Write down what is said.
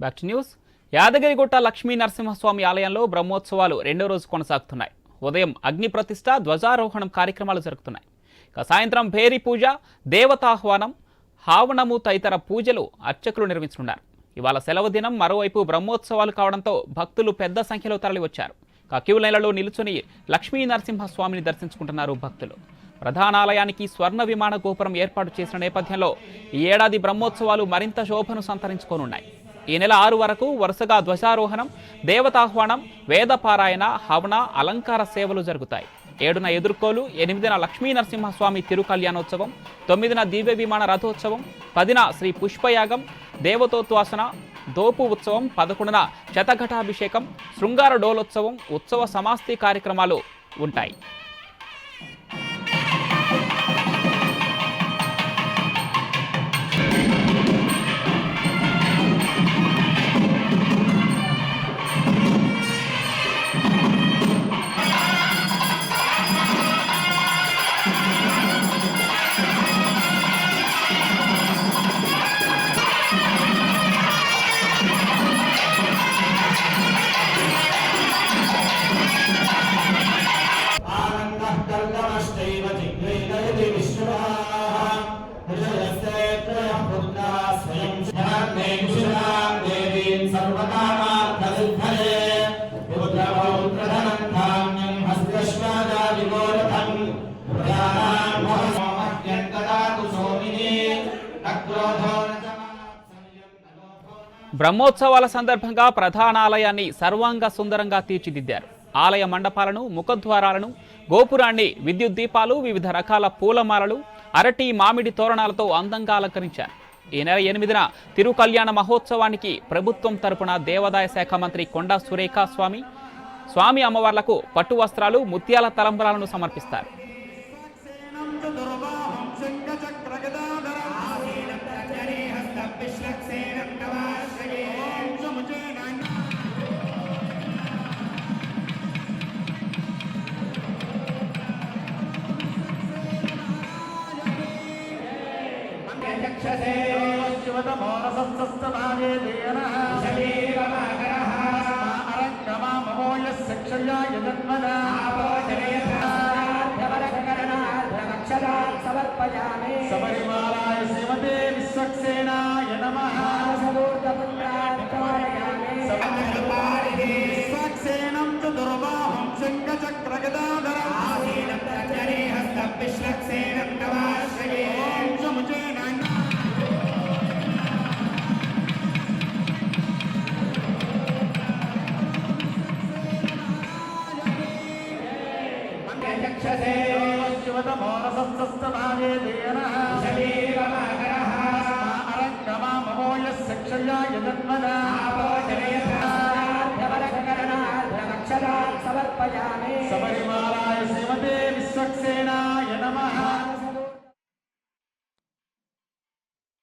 Back to news. Yadagirigutta Lakshmi Narasimhaswamy ఆలయంలో బ్రహ్మోత్సవాలు రెండో రోజు కొనసాగుతున్నాయి. ఉదయం అగ్ని ప్రతిష్ఠ, ధ్వజారోహణం కార్యక్రమాలు జరుగుతున్నాయి. సాయంత్రం భేరి పూజ, దేవతాహ్వానం, హావనము తదితర పూజలు అర్చకులు నిర్వహిస్తున్నారు. ఇవాళ సెలవు దినం, మరోవైపు బ్రహ్మోత్సవాలు కావడంతో భక్తులు పెద్ద సంఖ్యలో తరలివచ్చారు. క్యూ లైన్లలో నిలుచుని లక్ష్మీ నరసింహస్వామిని దర్శించుకుంటున్నారు భక్తులు. ప్రధాన ఆలయానికి స్వర్ణ విమాన గోపురం ఏర్పాటు చేసిన నేపథ్యంలో ఈ ఏడాది బ్రహ్మోత్సవాలు మరింత శోభను సంతరించుకోనున్నాయి. ఈ నెల 6 వరకు వరుసగా ధ్వజారోహణం, దేవతాహ్వానం, వేదపారాయణ, హవన, అలంకార సేవలు జరుగుతాయి. 7న ఎదుర్కోలు, 8న లక్ష్మీ నరసింహస్వామి తిరుకల్యాణోత్సవం, 9న దివ్య విమాన రథోత్సవం, 10న శ్రీ పుష్పయాగం, దేవతోత్వాసన, దోపు ఉత్సవం, 11న శతఘటాభిషేకం, శృంగార డోలోత్సవం, ఉత్సవ సమాప్తి కార్యక్రమాలు ఉంటాయి. బ్రహ్మోత్సవాల సందర్భంగా ప్రధాన ఆలయాన్ని సర్వాంగ సుందరంగా తీర్చిదిద్దారు. ఆలయ మండపాలను, ముఖద్వారాలను, గోపురాన్ని విద్యుత్ దీపాలు, వివిధ రకాల పూలమాలలు, అరటి, మామిడి తోరణాలతో అందంగా అలంకరించారు. ఈ నెల 8న తిరుకల్యాణ మహోత్సవానికి ప్రభుత్వం తరపున దేవాదాయ శాఖ మంత్రి కొండా సురేఖ స్వామి అమ్మవార్లకు పట్టు వస్త్రాలు, ముత్యాల తలంబరాలను సమర్పిస్తారు. శబరిమలాయ శ్రీమతే విశ్వక్సేనాయ నమః. విశ్వక్సేనం చ దుర్వాహం శంఖచక్రగదాధరం విశ్వక్సేనం తవాశ్రయే. శబరిమలాయ శ్రీమతే విశ్వక్సేనాయ నమః.